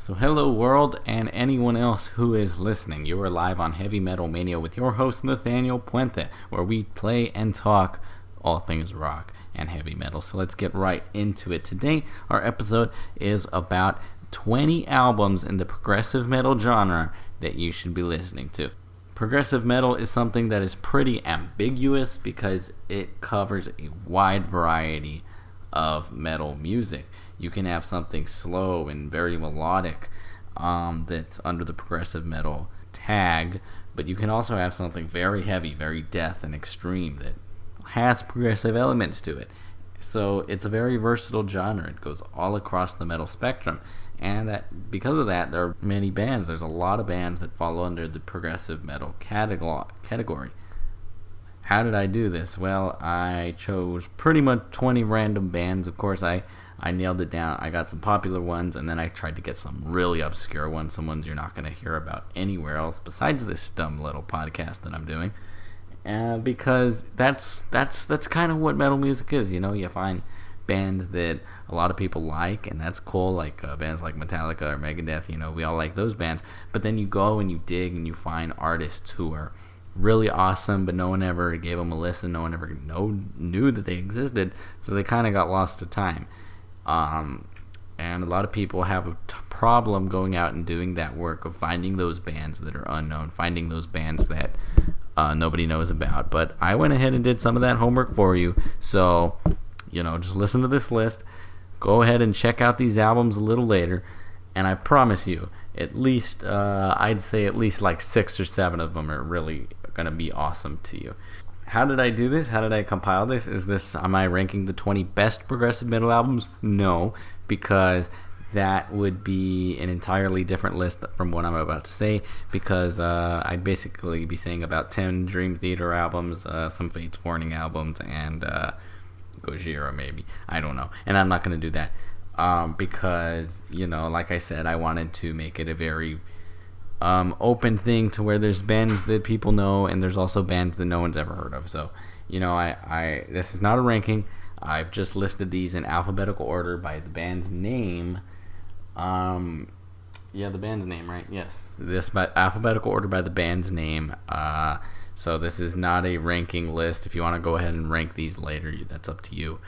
So hello world and anyone else who is listening. You are live on Heavy Metal Mania with your host Nathaniel Puente, where we play and talk all things rock and heavy metal. So let's get right into it. Today our episode is about 20 albums in the progressive metal genre that you should be listening to. Progressive metal is something that is pretty ambiguous because it covers a wide variety of metal music. You can have something slow and very melodic that's under the progressive metal tag, but you can also have something very heavy, very death and extreme that has progressive elements to it. So it's a very versatile genre. It goes all across the metal spectrum, and that because of that, there are many bands. There's a lot of bands that fall under the progressive metal category. How did I do this? Well, I chose pretty much 20 random bands. Of course, I nailed it down. I got some popular ones, and then I tried to get some really obscure ones, some ones you're not going to hear about anywhere else besides this dumb little podcast that I'm doing. Because that's kind of what metal music is. You know, you find bands that a lot of people like, and that's cool, like bands like Metallica or Megadeth. You know, we all like those bands. But then you go and you dig and you find artists who are really awesome, but no one ever gave them a listen. No one ever knew that they existed, so they kind of got lost to time. And a lot of people have a problem going out and doing that work of finding those bands that are unknown, finding those bands that nobody knows about. But I went ahead and did some of that homework for you, so just listen to this list. Go ahead and check out these albums a little later, and I promise you, at least I'd say at least like 6 or 7 of them are really going to be awesome to you. How did I do this? How did I compile this? Am I ranking the 20 best progressive metal albums? No, because that would be an entirely different list from what I'm about to say, because I'd basically be saying about 10 Dream Theater albums, some Fates Warning albums, and Gojira maybe. I don't know. And I'm not going to do that because, like I said, I wanted to make it a very open thing to where there's bands that people know and there's also bands that no one's ever heard of. So, I this is not a ranking. I've just listed these in alphabetical order by the band's name. The band's name, right? Yes. This by alphabetical order by the band's name. So this is not a ranking list. If you want to go ahead and rank these later, that's up to you.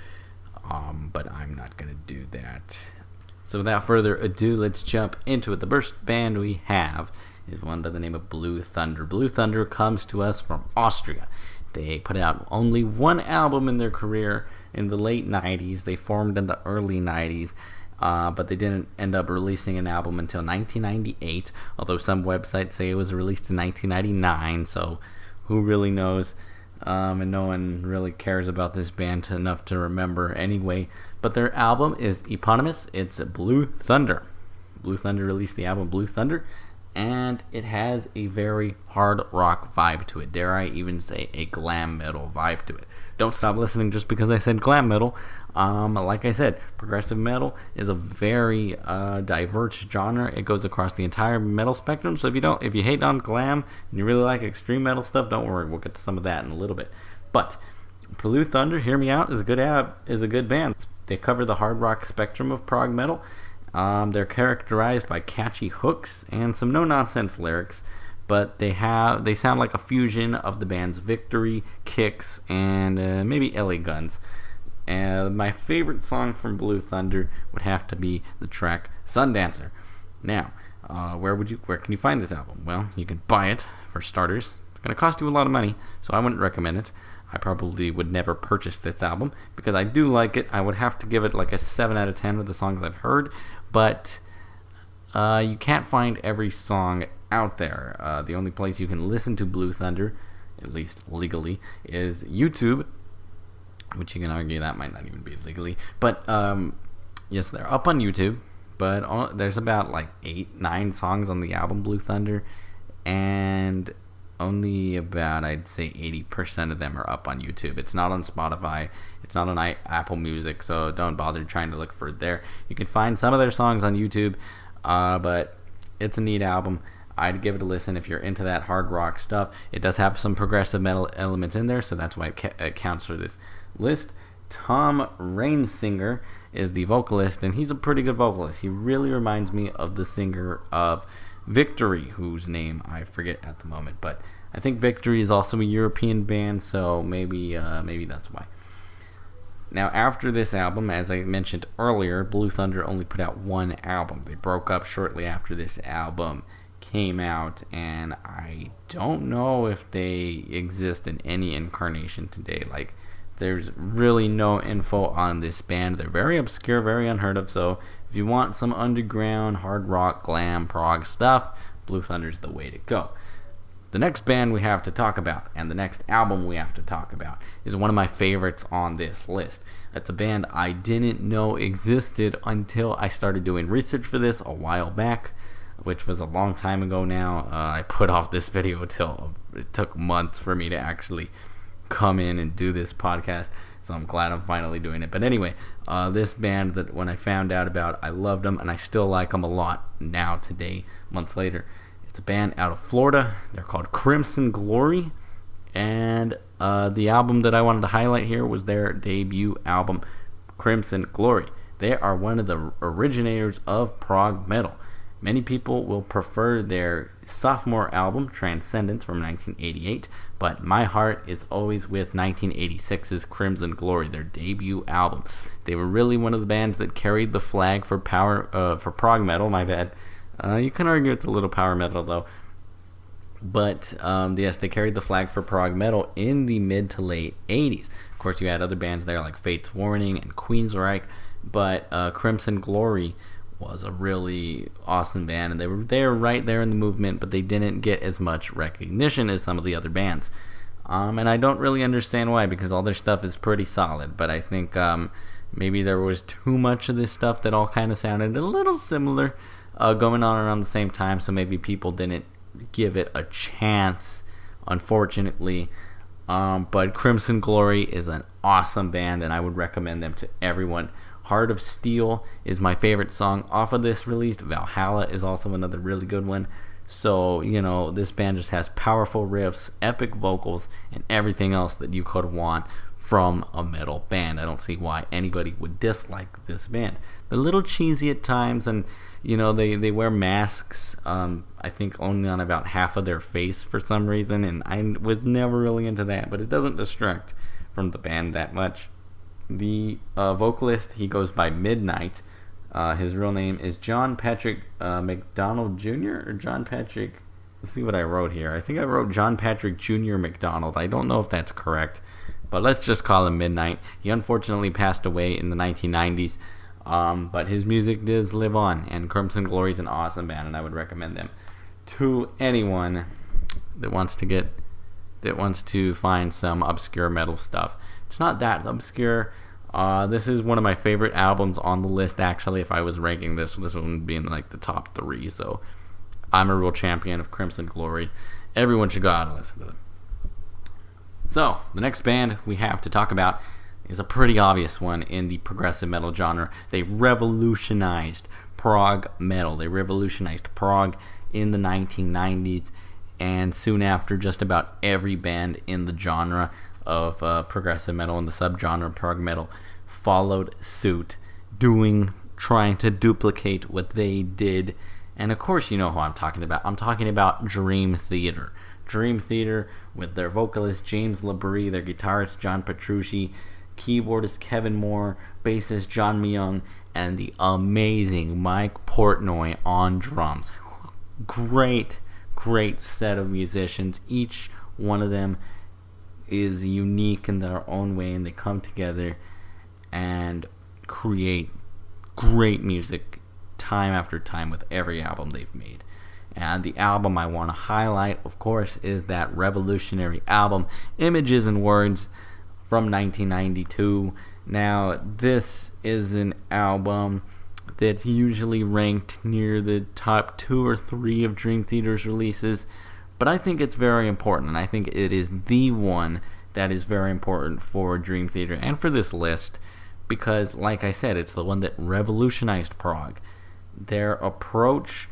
But I'm not going to do that. So without further ado, let's jump into it. The first band we have is one by the name of Blue Thunder. Blue Thunder comes to us from Austria. They put out only one album in their career in the late 90s. They formed in the early 90s, but they didn't end up releasing an album until 1998, although some websites say it was released in 1999, so who really knows? And no one really cares about this band enough to remember anyway. But their album is eponymous. It's Blue Thunder. Blue Thunder released the album Blue Thunder, and it has a very hard rock vibe to it. Dare I even say a glam metal vibe to it. Don't stop listening just because I said glam metal. Like I said, progressive metal is a very diverse genre. It goes across the entire metal spectrum. So if you hate on glam and you really like extreme metal stuff, don't worry, we'll get to some of that in a little bit. But Blue Thunder, hear me out, is a good band. They cover the hard rock spectrum of prog metal. They're characterized by catchy hooks and some no-nonsense lyrics, but they sound like a fusion of the band's Victory, Kicks, and maybe LA Guns. My favorite song from Blue Thunder would have to be the track Sundancer. Now, where can you find this album? Well, you can buy it, for starters. It's going to cost you a lot of money, so I wouldn't recommend it. I probably would never purchase this album because I do like it. I would have to give it like a 7 out of 10 with the songs I've heard, but you can't find every song out there. The only place you can listen to Blue Thunder, at least legally, is YouTube, which you can argue that might not even be legally. But yes, they're up on YouTube, but there's about like 8-9 songs on the album Blue Thunder, and only about, I'd say, 80% of them are up on YouTube. It's not on Spotify. It's not on Apple Music, so don't bother trying to look for it there. You can find some of their songs on YouTube, but it's a neat album. I'd give it a listen if you're into that hard rock stuff. It does have some progressive metal elements in there, so that's why it counts for this list. Tom Reinsinger is the vocalist, and he's a pretty good vocalist. He really reminds me of the singer of Victory, whose name I forget at the moment, but I think Victory is also a European band, so maybe that's why. Now, after this album, as I mentioned earlier, Blue Thunder only put out one album. They broke up shortly after this album came out, and I don't know if they exist in any incarnation today. Like, there's really no info on this band. They're very obscure, very unheard of, so if you want some underground, hard rock, glam, prog stuff, Blue Thunder's the way to go. The next band we have to talk about, and the next album we have to talk about, is one of my favorites on this list. It's a band I didn't know existed until I started doing research for this a while back, which was a long time ago now. I put off this video till it took months for me to actually come in and do this podcast, so I'm glad I'm finally doing it. But anyway, this band that when I found out about, I loved them, and I still like them a lot now today, months later. It's a band out of Florida. They're called Crimson Glory, and the album that I wanted to highlight here was their debut album, Crimson Glory. They are one of the originators of prog metal. Many people will prefer their sophomore album, Transcendence, from 1988, but my heart is always with 1986's Crimson Glory, their debut album. They were really one of the bands that carried the flag for prog metal. My bad. You can argue it's a little power metal though, but yes, they carried the flag for prog metal in the mid to late 80s. Of course, you had other bands there like Fate's Warning and Queensryche, but Crimson Glory was a really awesome band, and they were there right there in the movement, but they didn't get as much recognition as some of the other bands. And I don't really understand why, because all their stuff is pretty solid, but I think maybe there was too much of this stuff that all kind of sounded a little similar going on around the same time, so maybe people didn't give it a chance, unfortunately. But Crimson Glory is an awesome band, and I would recommend them to everyone. Heart of Steel is my favorite song off of this release. Valhalla is also another really good one. So, this band just has powerful riffs, epic vocals, and everything else that you could want from a metal band. I don't see why anybody would dislike this band. They're a little cheesy at times, and they wear masks, I think only on about half of their face for some reason, and I was never really into that, but it doesn't distract from the band that much. The vocalist, he goes by Midnight. His real name is John Patrick McDonald Jr. or John Patrick. Let's see what I wrote here. I think I wrote John Patrick Jr. McDonald. I don't know if that's correct, but let's just call him Midnight. He unfortunately passed away in the 1990s, but his music does live on, and Crimson Glory is an awesome band, and I would recommend them to anyone that wants to find some obscure metal stuff. It's not that obscure. This is one of my favorite albums on the list, actually. If I was ranking this one would be in like the top 3, so I'm a real champion of Crimson Glory. Everyone should go out and listen to them. So, the next band we have to talk about is a pretty obvious one in the progressive metal genre. They revolutionized prog metal. They revolutionized prog in the 1990s, and soon after, just about every band in the genre of progressive metal and the subgenre prog metal followed suit, trying to duplicate what they did. And of course, you know who I'm talking about. I'm talking about Dream Theater. Dream Theater, with their vocalist James LaBrie, their guitarist John Petrucci, keyboardist Kevin Moore, bassist John Myung, and the amazing Mike Portnoy on drums. Great set of musicians. Each one of them is unique in their own way, and they come together and create great music time after time with every album they've made. And the album I want to highlight, of course, is that revolutionary album, Images and Words, from 1992. Now, this is an album that's usually ranked near the top 2 or 3 of Dream Theater's releases, but I think it's very important, and I think it is the one that is very important for Dream Theater and for this list, because, like I said, it's the one that revolutionized prog. Their approach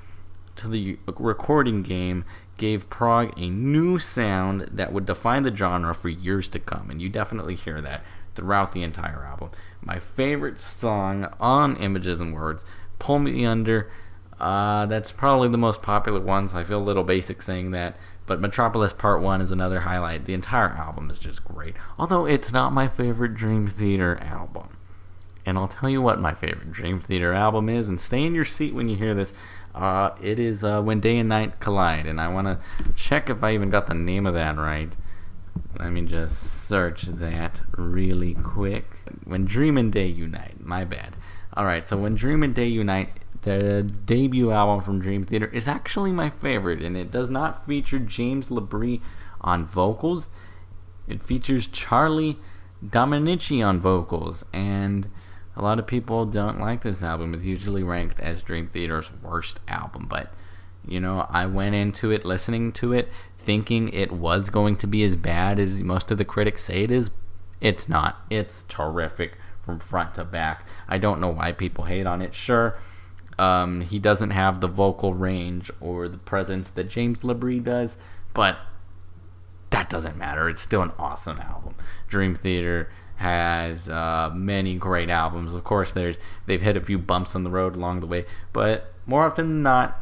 to the recording game gave prog a new sound that would define the genre for years to come, and you definitely hear that throughout the entire album. my favorite song on Images and Words, Pull Me Under. That's probably the most popular one, so I feel a little basic saying that. But Metropolis Part 1 is another highlight. The entire album is just great. Although it's not my favorite Dream Theater album. And I'll tell you what my favorite Dream Theater album is, and stay in your seat when you hear this. It is When Day and Night Collide, and I want to check if I even got the name of that right. Let me just search that really quick. When Dream and Day Unite, my bad. Alright, so When Dream and Day Unite, the debut album from Dream Theater, is actually my favorite, and it does not feature James Labrie on vocals. It features Charlie Dominici on vocals, and a lot of people don't like this album. It's usually ranked as Dream Theater's worst album, but I went into it listening to it thinking it was going to be as bad as most of the critics say it is. It's not. It's terrific from front to back. I don't know why people hate on it. Sure, he doesn't have the vocal range or the presence that James Labrie does, but that doesn't matter. It's still an awesome album. Dream Theater has many great albums. Of course, they've hit a few bumps on the road along the way, but more often than not,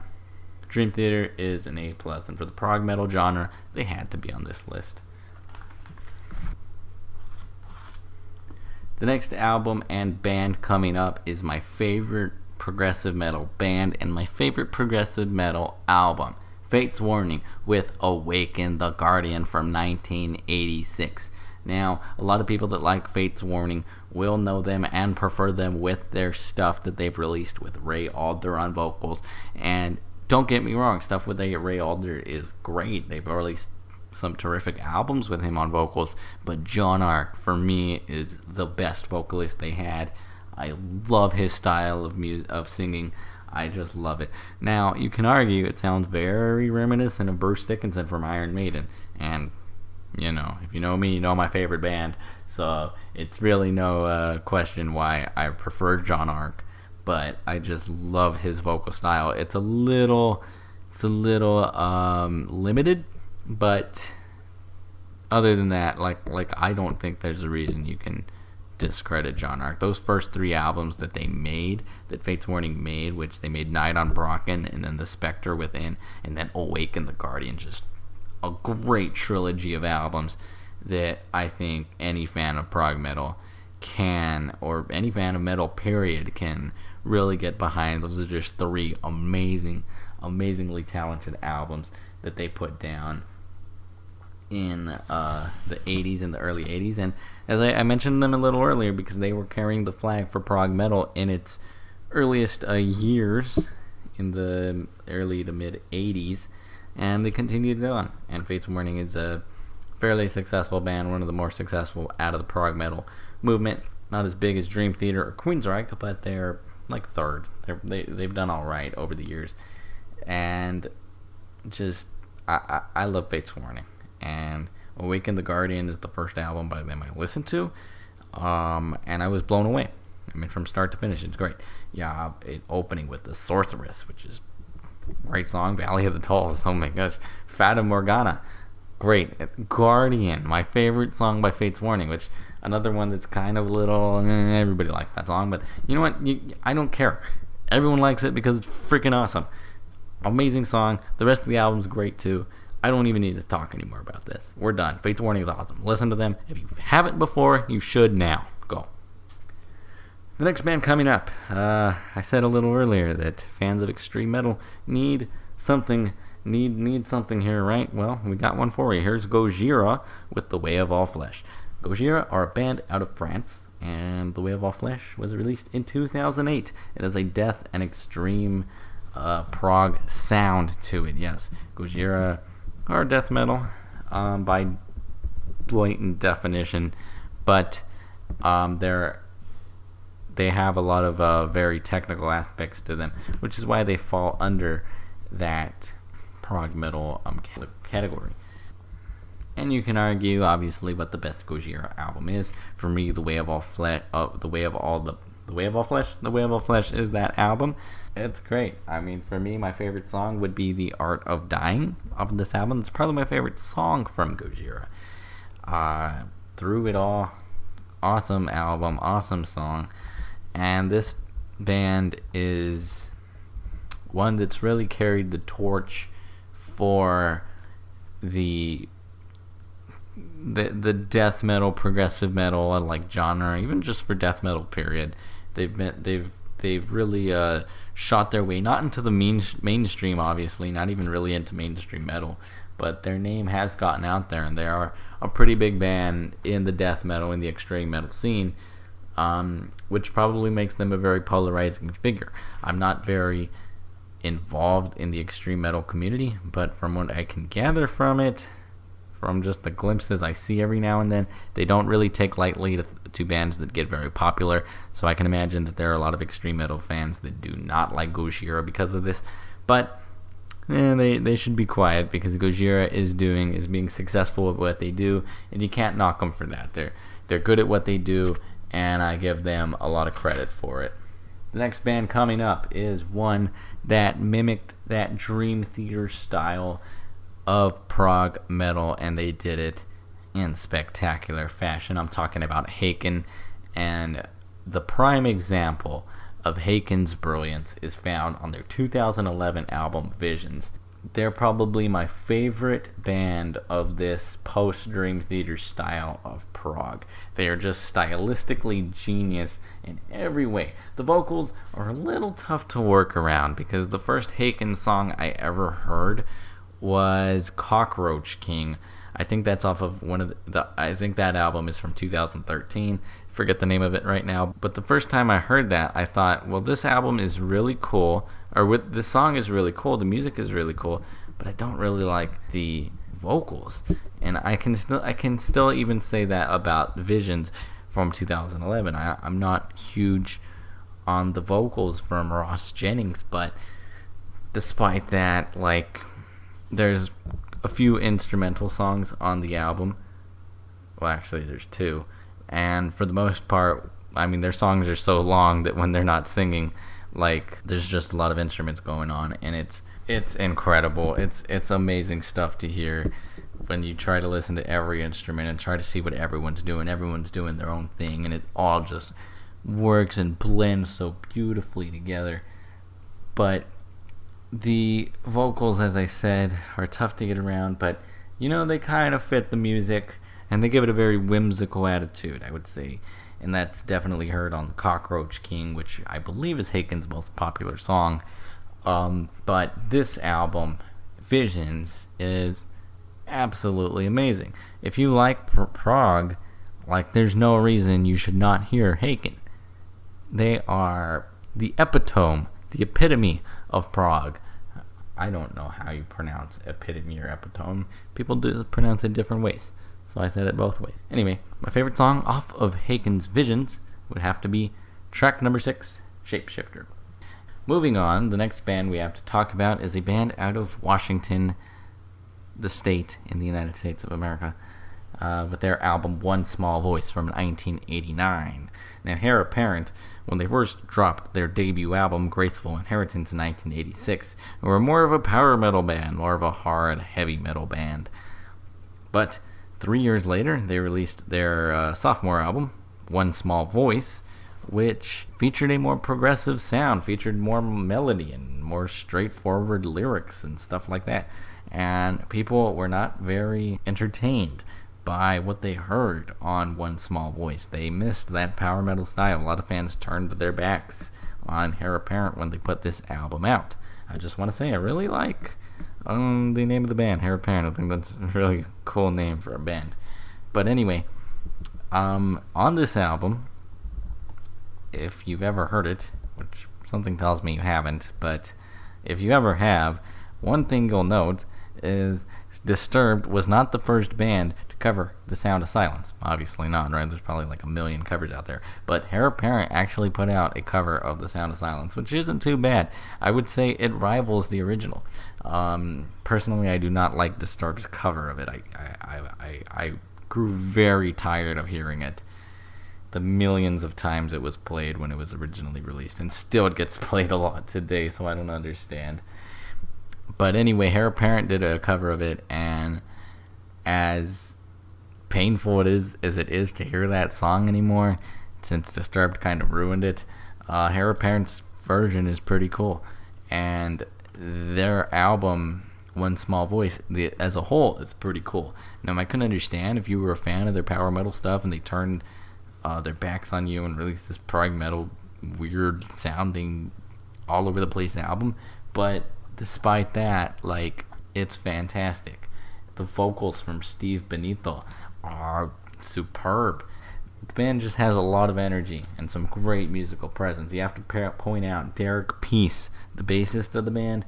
Dream Theater is an A+, and for the prog metal genre, they had to be on this list. The next album and band coming up is my favorite progressive metal band and my favorite progressive metal album, Fate's Warning with Awaken the Guardian from 1986. Now, a lot of people that like Fate's Warning will know them and prefer them with their stuff that they've released with Ray Alder on vocals. And don't get me wrong, stuff with Ray Alder is great. They've released some terrific albums with him on vocals, but John Ark, for me, is the best vocalist they had. I love his style of singing. I just love it. Now, you can argue it sounds very reminiscent of Bruce Dickinson from Iron Maiden, and if you know me, you know my favorite band, so it's really no question why I prefer John Ark, but I just love his vocal style. It's a little limited, but other than that, like I don't think there's a reason you can discredit John Ark. Those first 3 albums that Fate's Warning made, which they made Night on Brocken, and then The Spectre Within, and then Awaken the Guardian, just a great trilogy of albums that I think any fan of prog metal can, or any fan of metal period, can really get behind. Those are just 3 amazingly talented albums that they put down in the 80s and the early 80s. And as I mentioned them a little earlier, because they were carrying the flag for prog metal in its earliest years in the early to mid 80s, and they continued it on. And Fate's Warning is a fairly successful band, one of the more successful out of the prog metal movement. Not as big as Dream Theater or Queensryche, but they're like third. They've done all right over the years. And just, I love Fate's Warning. And Awaken the Guardian is the first album by them I listened to. And I was blown away. I mean, from start to finish, it's great. Yeah, opening with The Sorceress, which is a great song. Valley of the Dolls, oh my gosh. Fata Morgana, great. Guardian, my favorite song by Fate's Warning, which another one that's kind of a little, everybody likes that song, but you know what, I don't care. Everyone likes it because it's freaking awesome. Amazing song. The rest of the album's great too. I don't even need to talk anymore about this. We're done. Fate's Warning is awesome. Listen to them. If you haven't before, you should now. Go. The next band coming up, I said a little earlier that fans of extreme metal need something here, right? Well, we got one for you. Here's Gojira with The Way of All Flesh. Gojira are a band out of France, and The Way of All Flesh was released in 2008. It has a death and extreme prog sound to it. Yes, Gojira are death metal by blatant definition, but they have a lot of very technical aspects to them, which is why they fall under that prog metal category. And you can argue, obviously, what the best Gojira album is. For me, The Way of All Flesh, The Way of All Flesh is that album. It's great. I mean, for me, my favorite song would be The Art of Dying of this album. It's probably my favorite song from Gojira. Through it all, awesome album, awesome song. And this band is one that's really carried the torch for the death metal, progressive metal, like genre, even just for death metal period. They've really shot their way, not into the mainstream, obviously, not even really into mainstream metal, but their name has gotten out there, and they are a pretty big band in the death metal, in the extreme metal scene, which probably makes them a very polarizing figure. I'm not very involved in the extreme metal community, but from what I can gather from it, from just the glimpses I see every now and then, they don't really take lightly to bands that get very popular. So I can imagine that there are a lot of extreme metal fans that do not like Gojira because of this. But they should be quiet, because Gojira is being successful at what they do, and you can't knock them for that. They're good at what they do, and I give them a lot of credit for it. The next band coming up is one that mimicked that Dream Theater style of prog metal, and they did it in spectacular fashion. I'm talking about Hagin, and the prime example of Hagin's brilliance is found on their 2011 album Visions. They're probably my favorite band of this post-Dream Theater style of prog. They are just stylistically genius in every way. The vocals are a little tough to work around, because the first Hagin song I ever heard was Cockroach King. I think that's off of I think that album is from 2013. Forget the name of it right now. But the first time I heard that, I thought, well, this album is really cool, this song is really cool, the music is really cool, but I don't really like the vocals. And I can still even say that about Visions from 2011. I'm not huge on the vocals from Ross Jennings, but despite that, like, there's a few instrumental songs on the album. Well, actually, there's two. And for the most part, I mean, their songs are so long that when they're not singing, like, there's just a lot of instruments going on, and it's incredible. It's amazing stuff to hear when you try to listen to every instrument and try to see what everyone's doing. Everyone's doing their own thing, and it all just works and blends so beautifully together. But the vocals, as I said, are tough to get around, but, they kind of fit the music, and they give it a very whimsical attitude, I would say. And that's definitely heard on Cockroach King, which I believe is Hagin's most popular song. But this album, Visions, is absolutely amazing. If you like prog, like, there's no reason you should not hear Hagin. They are the epitome of prog. I don't know how you pronounce epitome or epitome. People do pronounce it different ways, so I said it both ways. Anyway, my favorite song off of Hagin's Visions would have to be track number 6, Shapeshifter. Moving on, the next band we have to talk about is a band out of Washington, the state in the United States of America, with their album One Small Voice from 1989. Now, Hairpan, when they first dropped their debut album, Graceful Inheritance, in 1986, were more of a power metal band, more of a hard, heavy metal band. But 3 years later, they released their sophomore album, One Small Voice, which featured a more progressive sound, featured more melody and more straightforward lyrics and stuff like that. And people were not very entertained by what they heard on One Small Voice. They missed that power metal style. A lot of fans turned their backs on Hairpan when they put this album out. I just want to say I really like the name of the band, Hairpan. I think that's a really cool name for a band. But anyway, on this album, if you've ever heard it, which something tells me you haven't, but if you ever have, one thing you'll note is Disturbed was not the first band to cover The Sound of Silence. Obviously not, right? There's probably like a million covers out there. But Hairpan actually put out a cover of The Sound of Silence, which isn't too bad. I would say it rivals the original. Personally, I do not like Disturbed's cover of it. I grew very tired of hearing it. The millions of times it was played when it was originally released, and still it gets played a lot today, so I don't understand. But anyway, Hairpan did a cover of it, and as painful it is as it is to hear that song anymore, since Disturbed kind of ruined it, Hairpan's version is pretty cool. And their album, One Small Voice, as a whole, is pretty cool. Now, I couldn't understand if you were a fan of their power metal stuff and they turned their backs on you and released this prog metal, weird sounding, all over the place album. But despite that, like, it's fantastic. The vocals from Steve Benito are superb. The band just has a lot of energy and some great musical presence. You have to point out Derek Peace, the bassist of the band,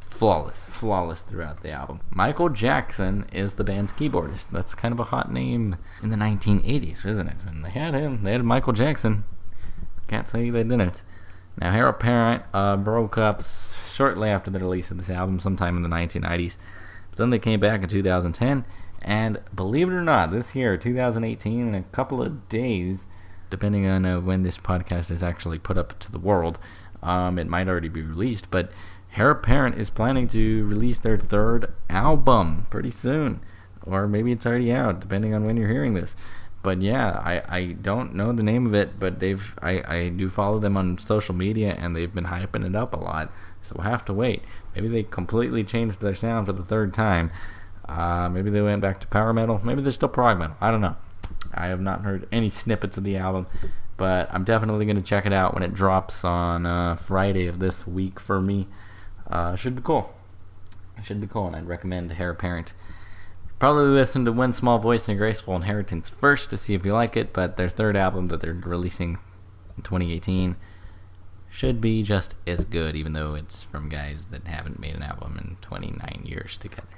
flawless throughout the album. Michael Jackson is the band's keyboardist. That's kind of a hot name in the 1980s, isn't it? And they had him. They had Michael Jackson. Can't say they didn't. Now, Hairpan broke up shortly after the release of this album, sometime in the 1990s. Then they came back in 2010, and believe it or not, this year, 2018, in a couple of days, depending on when this podcast is actually put up to the world, it might already be released, but Hairpan is planning to release their third album pretty soon, or maybe it's already out, depending on when you're hearing this. But yeah, I don't know the name of it, but I do follow them on social media, and they've been hyping it up a lot. So we'll have to wait. Maybe they completely changed their sound for the third time. Maybe they went back to power metal. Maybe they're still prog metal. I don't know. I have not heard any snippets of the album, but I'm definitely going to check it out when it drops on Friday of this week for me. Should be cool. And I'd recommend Hairpan. Probably listen to One Small Voice and Graceful Inheritance first to see if you like it, but their third album that they're releasing in 2018 should be just as good, even though it's from guys that haven't made an album in 29 years together.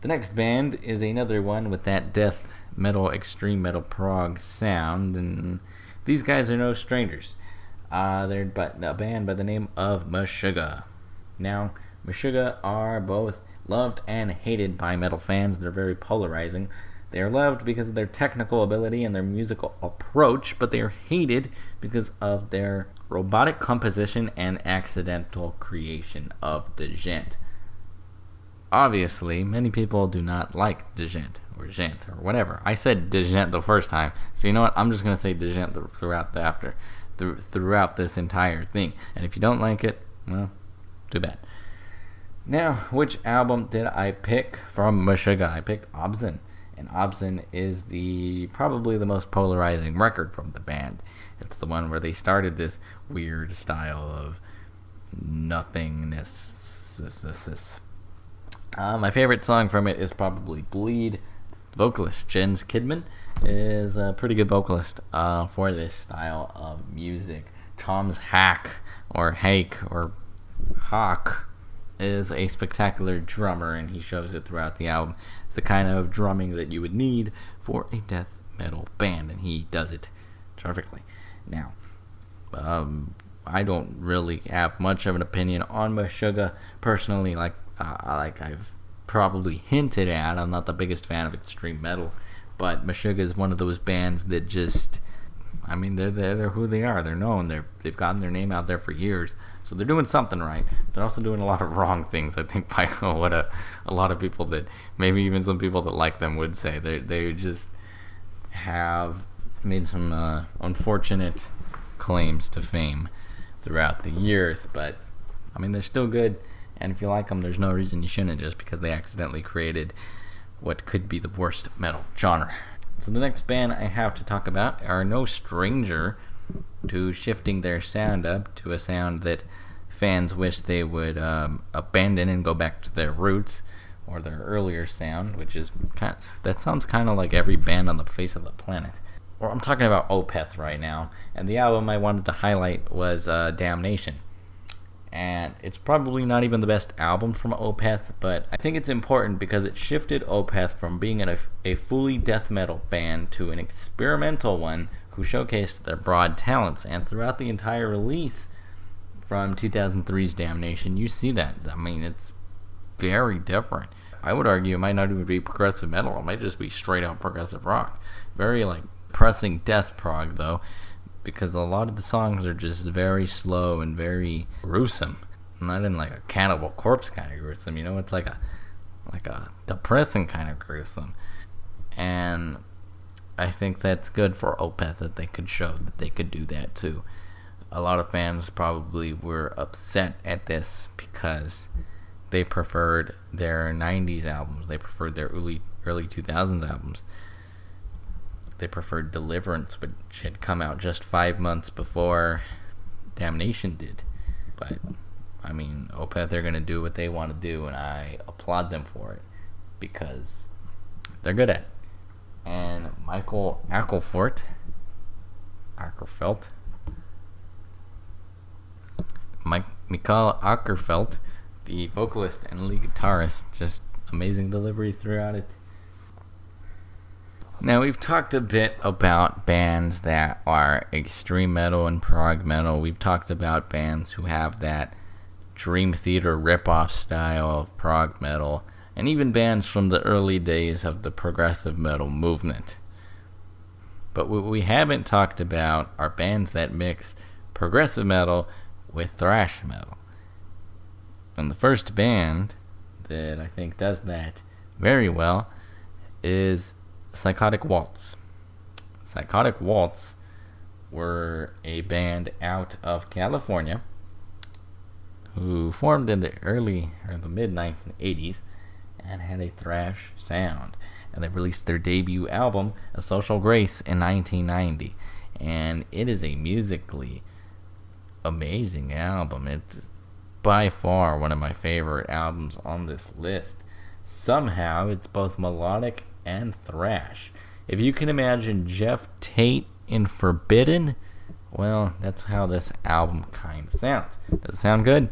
The next band is another one with that death metal, extreme metal prog sound, and these guys are no strangers. They're a band by the name of Meshuga. Now, Meshuga are both loved and hated by metal fans. They're very polarizing. They are loved because of their technical ability and their musical approach, but they are hated because of their robotic composition and accidental creation of the gent. Obviously, many people do not like djent or gent or whatever. I said djent the first time, so you know what? I'm just gonna say djent throughout this entire thing. And if you don't like it, well, too bad. Now, which album did I pick from Meshuga? I picked Obscene, and Obscene is probably the most polarizing record from the band. It's the one where they started this weird style of nothingness. My favorite song from it is probably Bleed. The vocalist, Jens Kidman, is a pretty good vocalist for this style of music. Tom's Hake, or Hawk, is a spectacular drummer, and he shows it throughout the album. It's the kind of drumming that you would need for a death metal band, and he does it perfectly. Now, I don't really have much of an opinion on Meshuga personally. Like I've probably hinted at, I'm not the biggest fan of extreme metal, but Meshuga is one of those bands that just, I mean, they're who they are. They're known. They've gotten their name out there for years. So they're doing something right. They're also doing a lot of wrong things, I think, by what a lot of people that, maybe even some people that like them would say. They just have made some unfortunate claims to fame throughout the years. But, I mean, they're still good. And if you like them, there's no reason you shouldn't, just because they accidentally created what could be the worst metal genre. So the next band I have to talk about are no stranger to shifting their sound up to a sound that fans wish they would abandon and go back to their roots, or their earlier sound, which is that sounds kind of like every band on the face of the planet. Or I'm talking about Opeth right now, and the album I wanted to highlight was Damnation. And it's probably not even the best album from Opeth, but I think it's important because it shifted Opeth from being a fully death metal band to an experimental one who showcased their broad talents. And throughout the entire release from 2003's Damnation, you see that. I mean, it's very different. I would argue it might not even be progressive metal. It might just be straight out progressive rock. Very, pressing death prog, though, because a lot of the songs are just very slow and very gruesome. Not in a Cannibal Corpse kind of gruesome, it's like a depressing kind of gruesome. And I think that's good for Opeth that they could show that they could do that too. A lot of fans probably were upset at this because they preferred their 90s albums. They preferred their early 2000s albums. They preferred Deliverance, which had come out just 5 months before Damnation did. But, I mean, Opeth, they're going to do what they want to do, and I applaud them for it because they're good at it. And Michael Ackerfeld, the vocalist and lead guitarist, just amazing delivery throughout it. Now, we've talked a bit about bands that are extreme metal and prog metal. We've talked about bands who have that Dream Theater ripoff style of prog metal, and even bands from the early days of the progressive metal movement. But what we haven't talked about are bands that mix progressive metal with thrash metal. And the first band that I think does that very well is Psychotic Waltz. Psychotic Waltz were a band out of California who formed in the mid 1980s and had a thrash sound. And they released their debut album, A Social Grace, in 1990. And it is a musically amazing album. It's by far one of my favorite albums on this list. Somehow, it's both melodic and thrash. If you can imagine Jeff Tate in Forbidden, well, that's how this album kind of sounds. Does it sound good?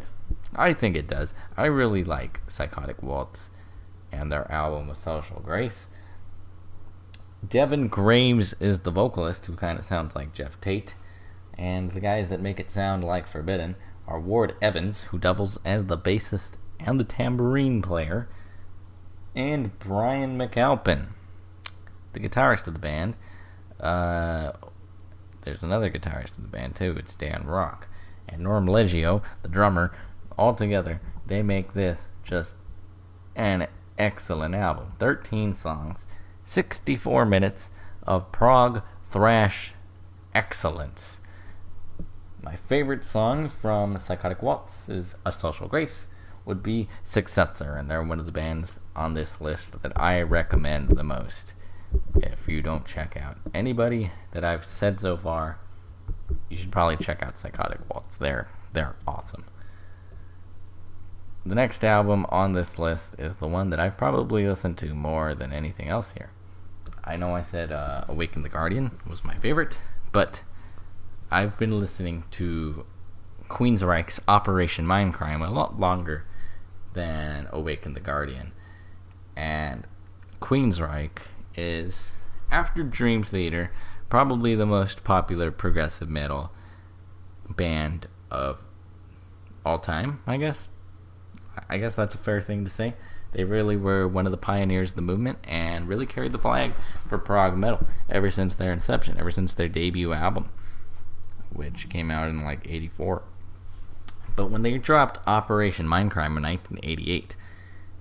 I think it does. I really like Psychotic Waltz and their album A Social Grace. Devin Graves is the vocalist, who kind of sounds like Jeff Tate. And the guys that make it sound like Forbidden are Ward Evans, who doubles as the bassist and the tambourine player, and Brian McAlpin, the guitarist of the band. There's another guitarist of the band too, it's Dan Rock. And Norm Leggio, the drummer. All together, they make this just an excellent album. 13 songs, 64 minutes of prog thrash excellence. My favorite song from Psychotic Waltz is A Social Grace, would be Successor, and they're one of the bands on this list that I recommend the most. If you don't check out anybody that I've said so far, you should probably check out Psychotic Waltz. They're awesome. The next album on this list is the one that I've probably listened to more than anything else here. I know I said Awaken the Guardian was my favorite, but I've been listening to Queensryche's Operation Mindcrime a lot longer than Awaken the Guardian. And Queensryche is, after Dream Theater, probably the most popular progressive metal band of all time, I guess. I guess that's a fair thing to say. They really were one of the pioneers of the movement and really carried the flag for prog metal ever since their inception, ever since their debut album, which came out in like 84. But when they dropped Operation Mindcrime in 1988,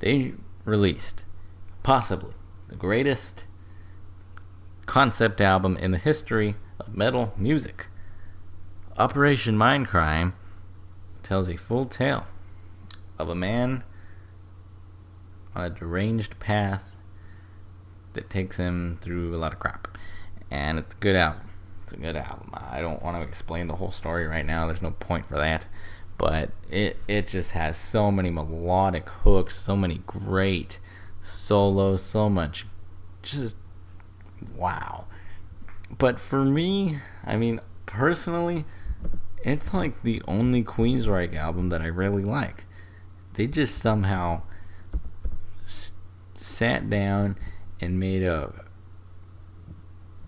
they released possibly the greatest concept album in the history of metal music. Operation Mindcrime tells a full tale of a man on a deranged path that takes him through a lot of crap. And it's a good album. It's a good album. I don't want to explain the whole story right now. There's no point for that. But it just has so many melodic hooks, so many great solos, so much just wow. But for me, I mean, personally, it's like the only Queensryche album that I really like. They just somehow sat down and made a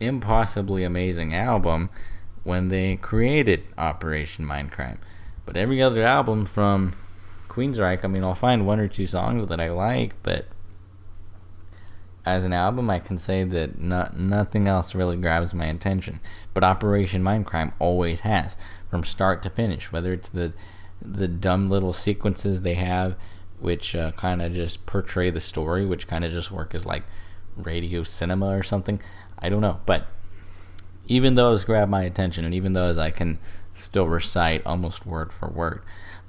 impossibly amazing album when they created Operation Mindcrime. But every other album from Queensryche, I mean, I'll find one or two songs that I like, but as an album, I can say that nothing else really grabs my attention. But Operation Mindcrime always has, from start to finish, whether it's the dumb little sequences they have, which kind of just portray the story, which kind of just work as like radio cinema or something. I don't know, but even those grab my attention, and even those I can still recite almost word for word.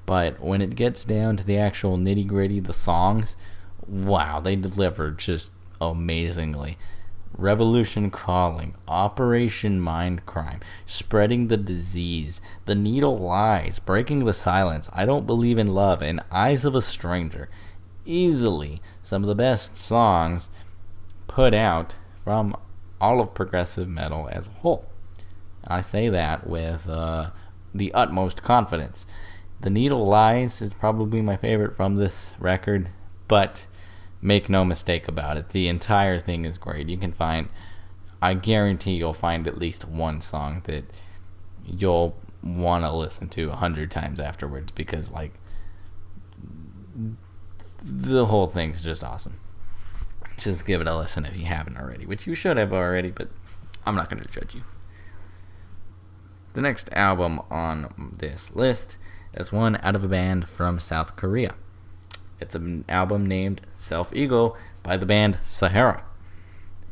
But when it gets down to the actual nitty-gritty, the songs, wow, they deliver just amazingly. Revolution Calling, Operation Mindcrime, Spreading the Disease, The Needle Lies, Breaking the Silence, I Don't Believe in Love, and Eyes of a Stranger. Easily some of the best songs put out from all of progressive metal as a whole. I say that with the utmost confidence. The Needle Lies is probably my favorite from this record, but make no mistake about it, the entire thing is great. You can find, I guarantee you'll find at least one song that you'll want to listen to 100 times afterwards, because like the whole thing's just awesome. Just give it a listen if you haven't already, which you should have already, but I'm not going to judge you. The next album on this list is one out of a band from South Korea. It's an album named Self-Ego by the band Sahara.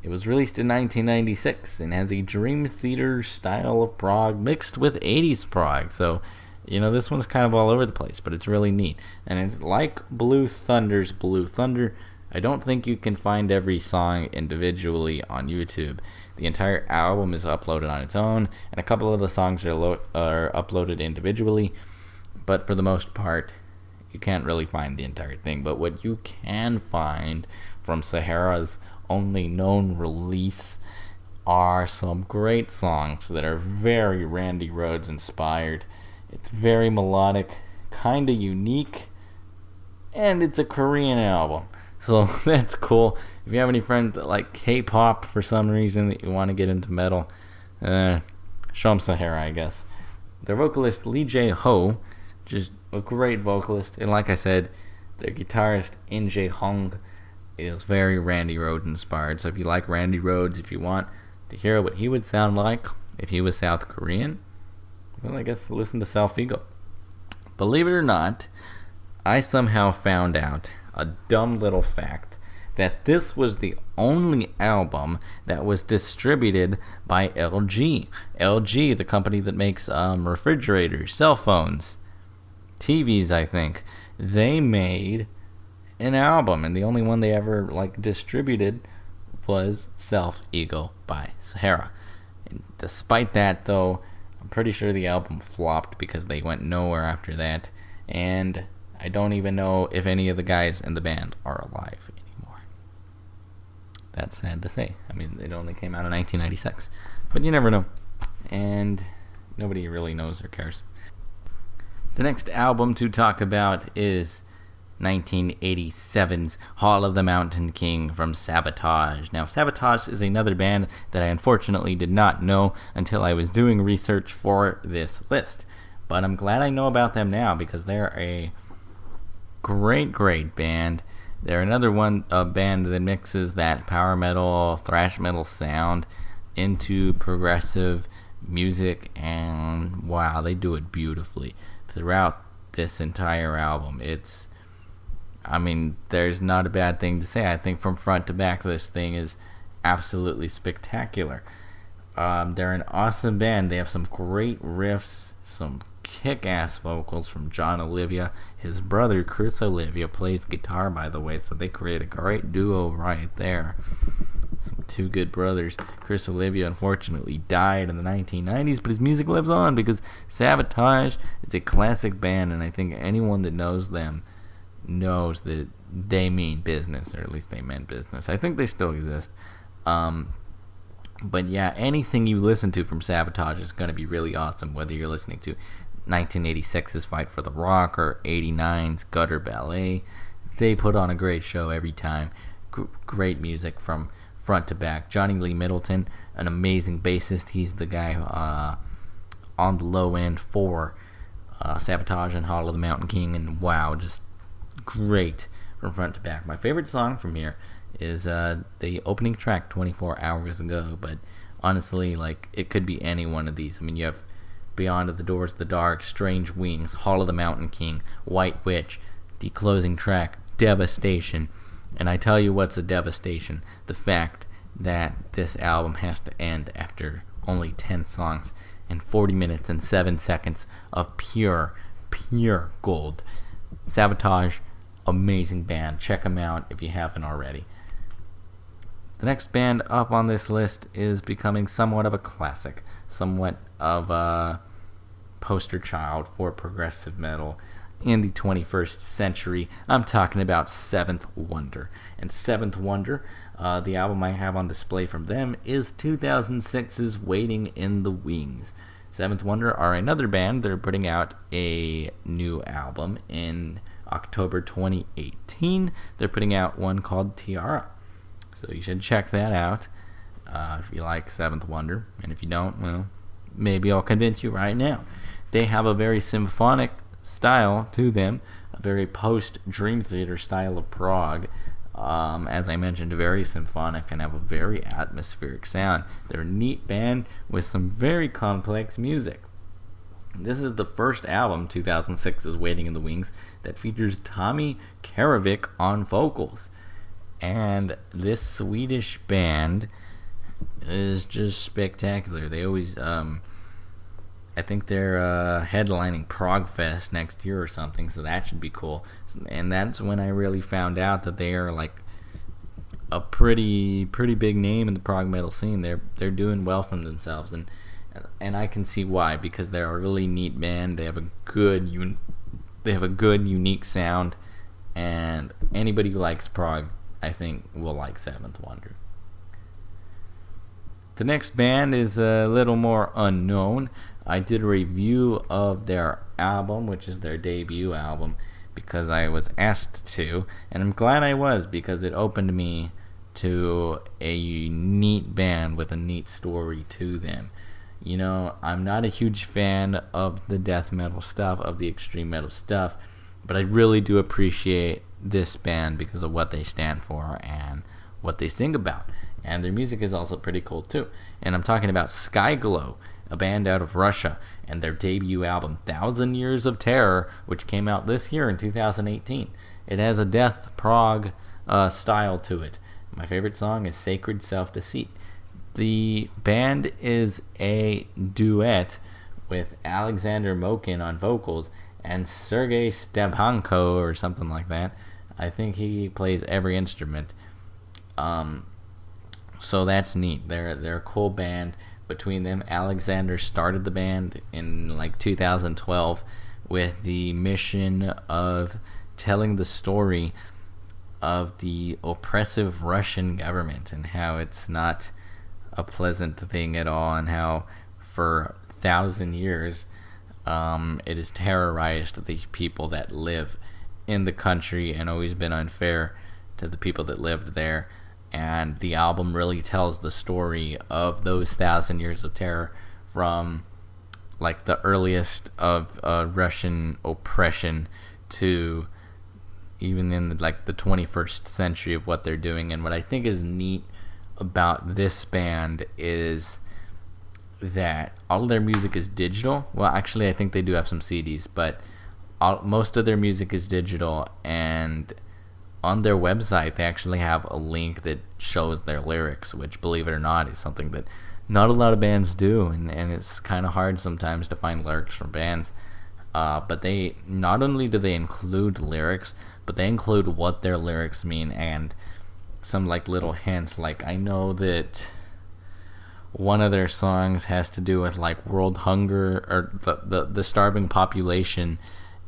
It was released in 1996 and has a Dream Theater style of prog mixed with 80s prog. So, you know, this one's kind of all over the place, but it's really neat. And it's like Blue Thunder's Blue Thunder. I don't think you can find every song individually on YouTube. The entire album is uploaded on its own, and a couple of the songs are uploaded individually. But for the most part, you can't really find the entire thing. But what you can find from Sahara's only known release are some great songs that are very Randy Rhoads inspired. It's very melodic, kind of unique, and it's a Korean album. So that's cool. If you have any friends that like K-pop for some reason, that you want to get into metal, show them Sahara, I guess. Their vocalist Lee Jae-ho, just a great vocalist, and like I said, their guitarist In Jae-hong is very Randy Rhoads inspired. So if you like Randy Rhoads, if you want to hear what he would sound like if he was South Korean, well, I guess listen to Self-Ego. Believe it or not, I somehow found out a dumb little fact that this was the only album that was distributed by LG. LG, the company that makes refrigerators, cell phones, TVs, I think. They made an album, and the only one they ever distributed was Self-Ego by Sahara. And despite that, though, I'm pretty sure the album flopped because they went nowhere after that, and I don't even know if any of the guys in the band are alive anymore. That's sad to say. I mean, it only came out in 1996, but you never know, and nobody really knows or cares. The next album to talk about is 1987's Hall of the Mountain King from Sabotage. Now, Sabotage is another band that I unfortunately did not know until I was doing research for this list. But I'm glad I know about them now, because they're a great band. They're another band that mixes that power metal, thrash metal sound into progressive music, and wow, they do it beautifully throughout this entire album. There's not a bad thing to say. I think from front to back, this thing is absolutely spectacular. They're an awesome band. They have some great riffs, some kick-ass vocals from John Olivia. His brother, Chris Olivia, plays guitar, by the way, so they create a great duo right there. Some two good brothers. Chris Olivia unfortunately died in the 1990s, but his music lives on because Sabotage is a classic band, and I think anyone that knows them knows that they mean business, or at least they meant business. I think they still exist. But yeah, anything you listen to from Sabotage is going to be really awesome, whether you're listening to 1986's Fight for the Rock or 89's Gutter Ballet. They put on a great show every time. Great music from front to back. Johnny Lee Middleton, an amazing bassist. He's the guy on the low end for Sabotage and Hall of the Mountain King, and wow, just great from front to back. My favorite song from here is the opening track, 24 Hours Ago, but honestly, it could be any one of these. I mean, you have Beyond the Doors of the Dark, Strange Wings, Hall of the Mountain King, White Witch, the closing track, Devastation, And I tell you what's a devastation: the fact that this album has to end after only 10 songs and 40 minutes and 7 seconds of pure gold. Sabotage, amazing band. Check them out if you haven't already. The next band up on this list is becoming somewhat of a classic, somewhat of a poster child for progressive metal in the 21st century. I'm talking about Seventh Wonder. And Seventh Wonder, the album I have on display from them is 2006's Waiting in the Wings. Seventh Wonder are another band. They're putting out a new album in October 2018. They're putting out one called Tiara. So you should check that out if you like Seventh Wonder. And if you don't, well, maybe I'll convince you right now. They have a very symphonic style to them, a very post-Dream Theater style of prog. As I mentioned, very symphonic and have a very atmospheric sound. They're a neat band with some very complex music. This is the first album, 2006's Waiting in the Wings, that features Tommy Karavik on vocals. And this Swedish band is just spectacular. They always, I think they're headlining Progfest next year or something, so that should be cool. And that's when I really found out that they are like a pretty big name in the prog metal scene. They're doing well for themselves, and I can see why, because they're a really neat band. They have a good unique sound, and anybody who likes prog, I think, will like Seventh Wonder. The next band is a little more unknown. I did a review of their album, which is their debut album, because I was asked to, and I'm glad I was, because it opened me to a neat band with a neat story to them. You know, I'm not a huge fan of the death metal stuff, of the extreme metal stuff, but I really do appreciate this band because of what they stand for and what they sing about. And their music is also pretty cool too. And I'm talking about Skyglow, a band out of Russia, and their debut album, 1,000 Years of Terror, which came out this year in 2018. It has a death prog style to it. My favorite song is Sacred Self-Deceit. The band is a duet with Alexander Mokin on vocals and Sergei Stepanko or something like that. I think he plays every instrument. So that's neat. They're a cool band. Between them, Alexander started the band in like 2012 with the mission of telling the story of the oppressive Russian government and how it's not a pleasant thing at all, and how for 1,000 years it has terrorized the people that live in the country and always been unfair to the people that lived there. And the album really tells the story of those 1,000 years of terror, from like the earliest of Russian oppression to even in the 21st century of what they're doing. And what I think is neat about this band is that all of their music is digital. Well, actually, I think they do have some CDs, but most of their music is digital, and on their website they actually have a link that shows their lyrics, which, believe it or not, is something that not a lot of bands do, and it's kind of hard sometimes to find lyrics from bands. But they not only do they include lyrics, but they include what their lyrics mean and some little hints. I know that one of their songs has to do with world hunger or the starving population,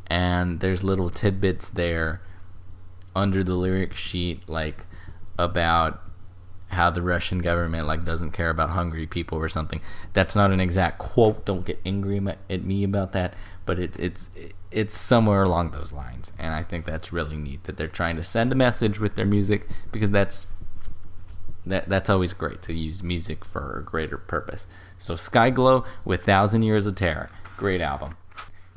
and there's little tidbits there under the lyric sheet about how the Russian government doesn't care about hungry people or something. That's not an exact quote, don't get angry at me about that, but it's somewhere along those lines. And I think that's really neat that they're trying to send a message with their music, because that's always great to use music for a greater purpose. So Skyglow with 1,000 Years of Terror, great album.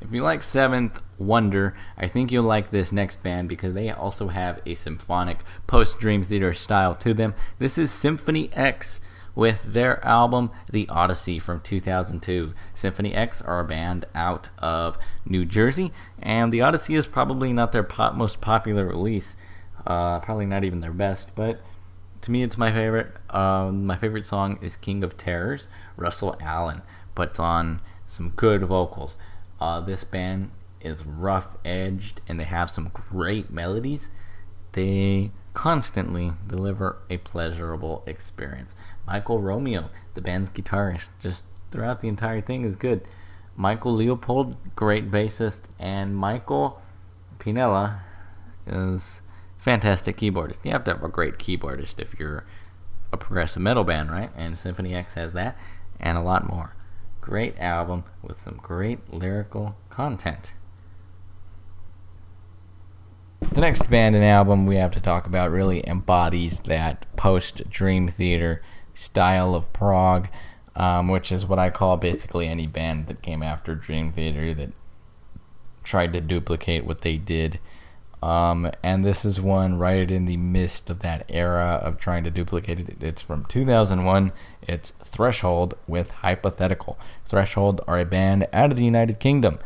If you like Seventh Wonder, I think you'll like this next band, because they also have a symphonic post-Dream Theater style to them. This is Symphony X with their album The Odyssey from 2002. Symphony X are a band out of New Jersey, and The Odyssey is probably not their most popular release. Probably not even their best, but to me it's my favorite. My favorite song is King of Terrors. Russell Allen puts on some good vocals. This band is rough-edged, and they have some great melodies. They constantly deliver a pleasurable experience. Michael Romeo, the band's guitarist, just throughout the entire thing is good. Michael Leopold, great bassist, and Michael Pinella is fantastic keyboardist. You have to have a great keyboardist if you're a progressive metal band, right? And Symphony X has that, and a lot more. Great album with some great lyrical content. The next band and album we have to talk about really embodies that post-Dream Theater style of prog, which is what I call basically any band that came after Dream Theater that tried to duplicate what they did. And this is one right in the midst of that era of trying to duplicate it. It's from 2001. It's Threshold with Hypothetical. Threshold are a band out of the United Kingdom.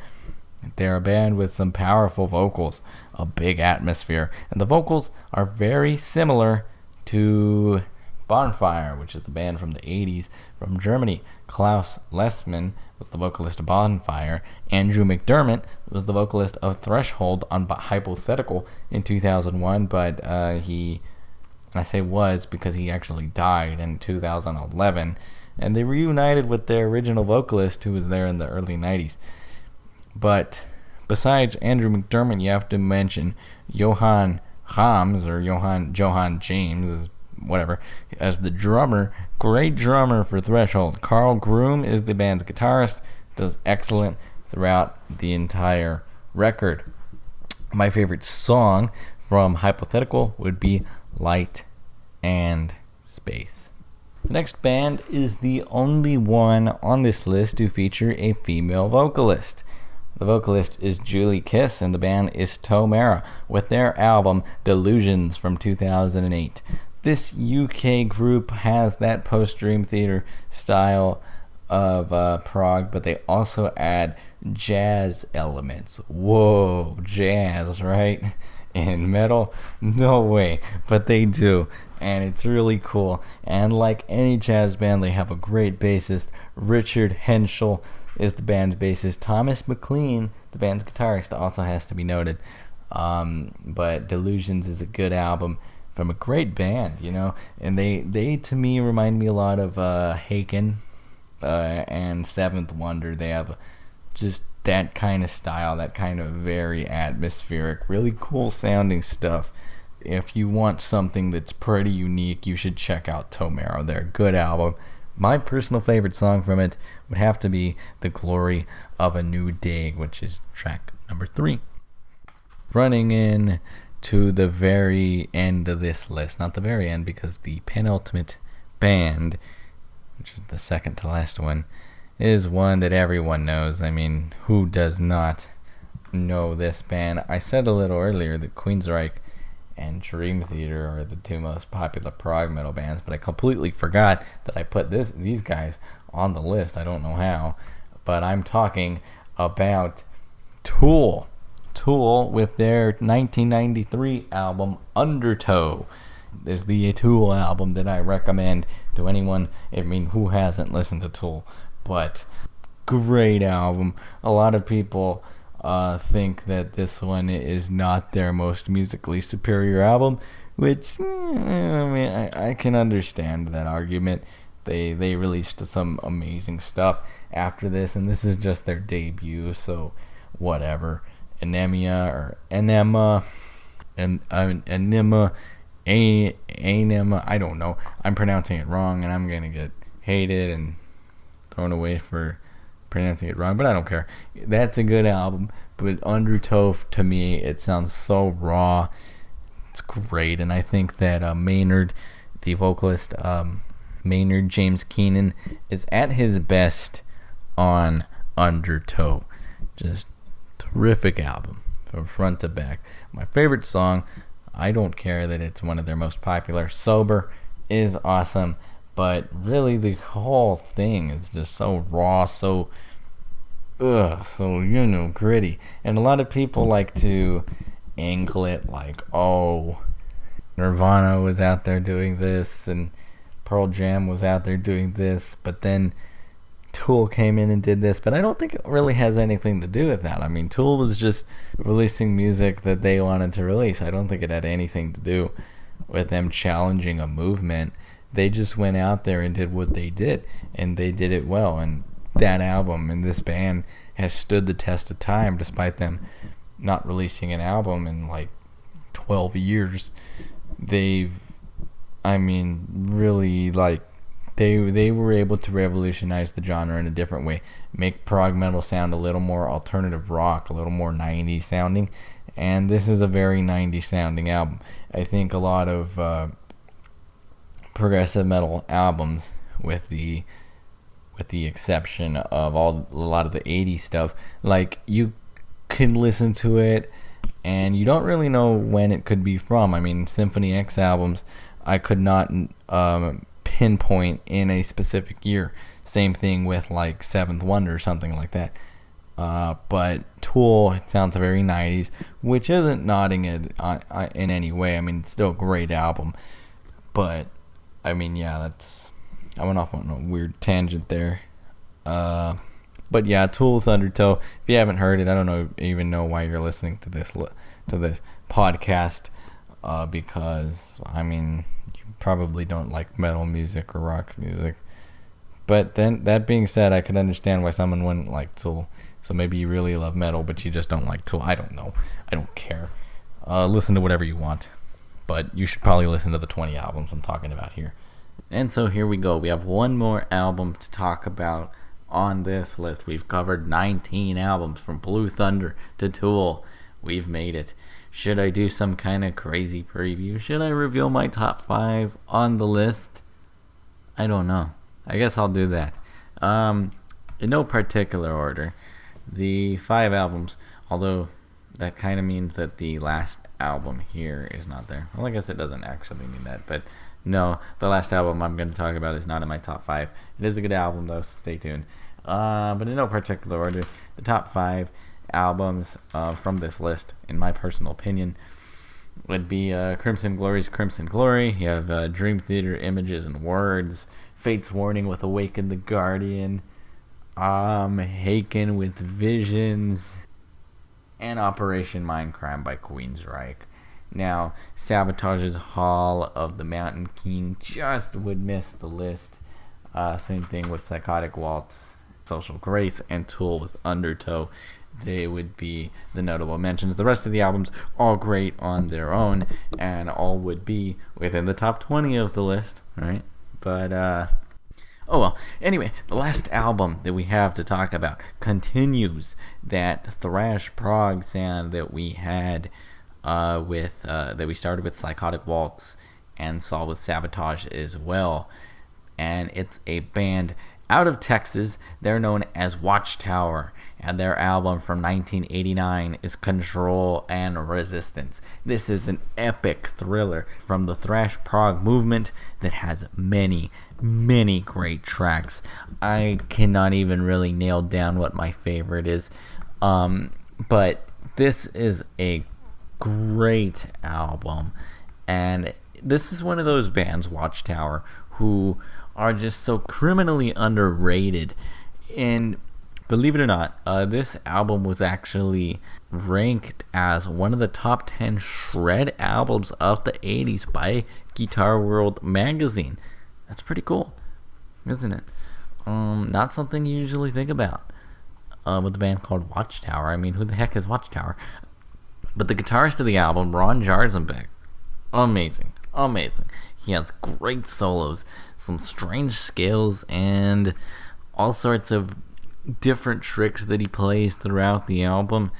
They're a band with some powerful vocals, a big atmosphere, and the vocals are very similar to Bonfire, which is a band from the 80s from Germany. Klaus Lessmann was the vocalist of Bonfire. Andrew McDermott was the vocalist of Threshold on Hypothetical in 2001, but and I say was because he actually died in 2011, and they reunited with their original vocalist who was there in the early 90s. But besides Andrew McDermott, you have to mention Johan Hams, or Johan James, whatever, as the drummer. Great drummer for Threshold. Carl Groom is the band's guitarist, does excellent throughout the entire record. My favorite song from Hypothetical would be Light and Space. The next band is the only one on this list to feature a female vocalist. The vocalist is Julie Kiss, and the band is Tomera, with their album Delusions from 2008. This UK group has that post-Dream Theater style of prog, but they also add jazz elements. Whoa, jazz, right? In metal? No way, but they do, and it's really cool. And like any jazz band, they have a great bassist. Richard Henschel is the band's bassist. Thomas McLean, the band's guitarist, also has to be noted. But Delusions is a good album from a great band, you know. And they to me remind me a lot of Hagin and Seventh Wonder. They have just that kind of style, that kind of very atmospheric, really cool sounding stuff. If you want something that's pretty unique, you should check out Tomera. They're a good album. My personal favorite song from it would have to be The Glory of a New Day, which is track number 3. Running in to the very end of this list, not the very end, because the penultimate band, which is the second to last one, is one that everyone knows. I mean, who does not know this band? I said a little earlier that Queensryche and Dream Theater are the two most popular prog metal bands, but I completely forgot that I put these guys on the list. I don't know how, but I'm talking about Tool. Tool with their 1993 album Undertow is the Tool album that I recommend to anyone. I mean, who hasn't listened to Tool? But great album. A lot of people think that this one is not their most musically superior album, which I mean, I can understand that argument. They released some amazing stuff after this, and this is just their debut, so whatever. Enema, I don't know. I'm pronouncing it wrong, and I'm gonna get hated and thrown away for pronouncing it wrong, but I don't care. That's a good album, but Undertow, to me, it sounds so raw. It's great, and I think that Maynard, the vocalist, Maynard James Keenan, is at his best on Undertow. Just terrific album from front to back. My favorite song, I don't care that it's one of their most popular, Sober, is awesome, but really the whole thing is just so raw, so gritty. And a lot of people like to angle it like, oh, Nirvana was out there doing this, and Pearl Jam was out there doing this, but then Tool came in and did this. But I don't think it really has anything to do with that. I mean, Tool was just releasing music that they wanted to release. I don't think it had anything to do with them challenging a movement. They just went out there and did what they did, and they did it well. And that album and this band has stood the test of time, despite them not releasing an album in like 12 years. They've, I mean, really, like, they were able to revolutionize the genre in a different way, make prog metal sound a little more alternative rock, a little more 90s sounding, and this is a very 90s sounding album. I think a lot of progressive metal albums, with the exception of a lot of the 80s stuff, like, you can listen to it and you don't really know when it could be from. I mean, Symphony X albums, I could not pinpoint in a specific year. Same thing with like Seventh Wonder or something like that. But Tool, it sounds very 90s, which isn't nodding it in any way. I mean, it's still a great album. But, I mean, yeah, I went off on a weird tangent there. But yeah, Tool with Undertow. If you haven't heard it, I don't even know why you're listening to this podcast. Because, I mean, you probably don't like metal music or rock music. But then, that being said, I could understand why someone wouldn't like Tool. So maybe you really love metal, but you just don't like Tool. I don't know. I don't care. Listen to whatever you want. But you should probably listen to the 20 albums I'm talking about here. And so here we go. We have one more album to talk about on this list. We've covered 19 albums, from Blue Thunder to Tool. We've made it. Should I do some kind of crazy preview? Should I reveal my top 5 on the list? I don't know. I guess I'll do that. In no particular order. The 5 albums, although that kind of means that the last album here is not there. Well, I guess it doesn't actually mean that, but no, the last album I'm going to talk about is not in my top 5. It is a good album, though, so stay tuned. But in no particular order, the top 5 albums from this list, in my personal opinion, would be Crimson Glory's Crimson Glory. You have Dream Theater, Images and Words, Fate's Warning with Awaken the Guardian, Hagin with Visions, and Operation Mindcrime by Queensryche. Now, Sabotage's Hall of the Mountain King just would miss the list. Same thing with Psychotic, Waltz, Social Grace, and Tool with Undertow. They would be the notable mentions. The rest of the albums, all great on their own, and all would be within the top 20 of the list, right? But, oh well. Anyway, the last album that we have to talk about continues that thrash prog sound that we had that we started with Psychotic Waltz and saw with Sabotage as well. And it's a band out of Texas. They're known as Watchtower, and their album from 1989 is Control and Resistance. This is an epic thriller from the thrash prog movement that has many, many great tracks. I cannot even really nail down what my favorite is, but this is a great album, and this is one of those bands, Watchtower, who are just so criminally underrated. And believe it or not, this album was actually ranked as one of the top 10 shred albums of the 80s by Guitar World magazine. That's pretty cool, isn't it? Not something you usually think about with a band called Watchtower. I mean, who the heck is Watchtower? But the guitarist of the album, Ron Jarzenbeck, amazing. He has great solos, some strange scales, and all sorts of different tricks that he plays throughout the album.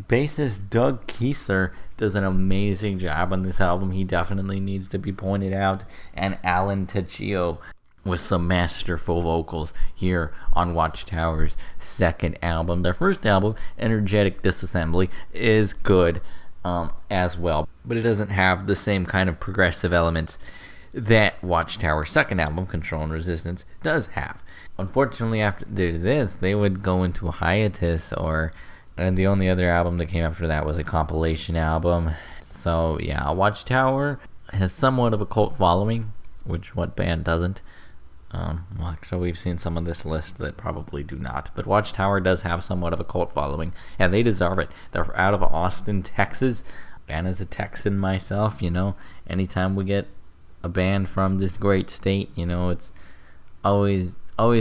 Bassist Doug Kieser does an amazing job on this album. He definitely needs to be pointed out. And Alan Tacchio with some masterful vocals here on Watchtower's second album. Their first album, Energetic Disassembly, is good as well, but it doesn't have the same kind of progressive elements that Watchtower's second album, Control and Resistance, does have. Unfortunately, after this, they would go into a hiatus, and the only other album that came after that was a compilation album. So yeah, Watchtower, has somewhat of a cult following, which what band doesn't? Well, actually, we've seen some of this list that probably do not. But Watchtower does have somewhat of a cult following, and they deserve it. They're out of Austin, Texas. And as a Texan myself, anytime we get a band from this great state, it's always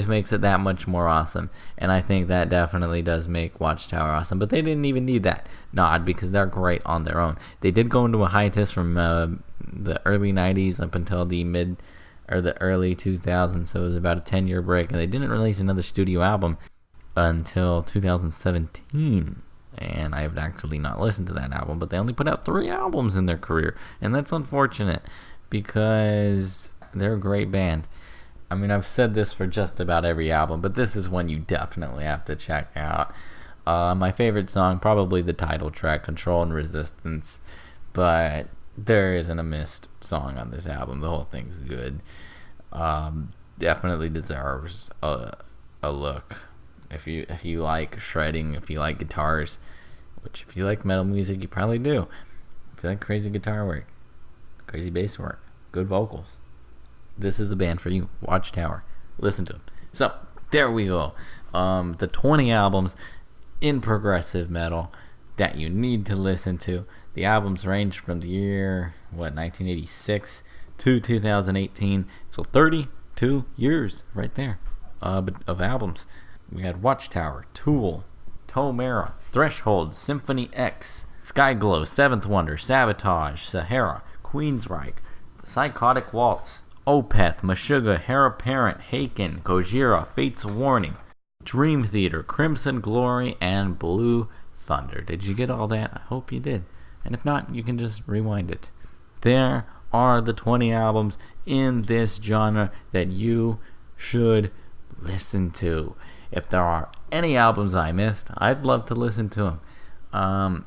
makes it that much more awesome. And I think that definitely does make Watchtower awesome. But they didn't even need that nod because they're great on their own. They did go into a hiatus from the early 90s up until the early 2000s, so it was about a 10-year break, and they didn't release another studio album until 2017. And I have actually not listened to that album, but they only put out 3 albums in their career, and that's unfortunate because they're a great band. I mean, I've said this for just about every album, but this is one you definitely have to check out. My favorite song, probably the title track, Control and Resistance, but there isn't a missed song on this album. The whole thing's good. Definitely deserves a look. If you like shredding, if you like guitars, which if you like metal music, you probably do. If you like crazy guitar work, crazy bass work, good vocals, this is the band for you. Watchtower. Listen to them. So, there we go. The 20 albums in progressive metal that you need to listen to. The albums range from the year, 1986 to 2018. So 32 years right there of albums. We had Watchtower, Tool, Tomera, Threshold, Symphony X, Skyglow, Seventh Wonder, Sabotage, Sahara, Queensryche, Psychotic Waltz, Opeth, Meshuga, Hairpan, Hagin, Gojira, Fate's Warning, Dream Theater, Crimson Glory, and Blue Thunder. Did you get all that? I hope you did. And if not, you can just rewind it. There are the 20 albums in this genre that you should listen to. If there are any albums I missed, I'd love to listen to them.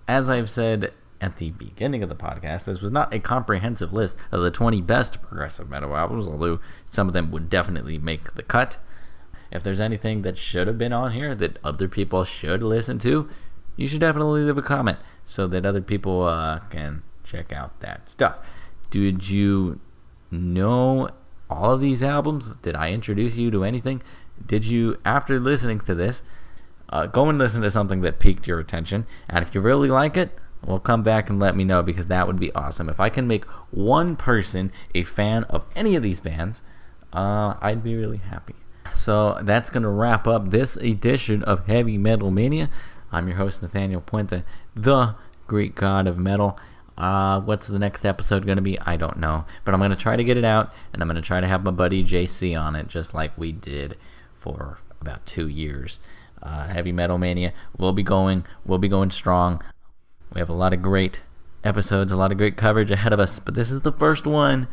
As I've said at the beginning of the podcast, this was not a comprehensive list of the 20 best progressive metal albums, although some of them would definitely make the cut. If there's anything that should have been on here that other people should listen to, you should definitely leave a comment so that other people can check out that stuff. Did you know all of these albums? Did I introduce you to anything? Did you, after listening to this, go and listen to something that piqued your attention? And if you really like it, well, come back and let me know, because that would be awesome. If I can make one person a fan of any of these bands, I'd be really happy. So that's going to wrap up this edition of Heavy Metal Mania. I'm your host, Nathaniel Puente, the Greek god of metal. What's the next episode going to be? I don't know. But I'm going to try to get it out, and I'm going to try to have my buddy JC on it, just like we did for about 2 years. Heavy Metal Mania will be going strong. We have a lot of great episodes, a lot of great coverage ahead of us, but this is the first one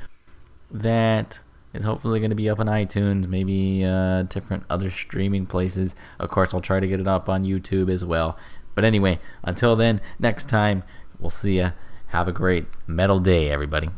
that is hopefully going to be up on iTunes, maybe different other streaming places. Of course, I'll try to get it up on YouTube as well. But anyway, until then, next time, we'll see ya. Have a great metal day, everybody.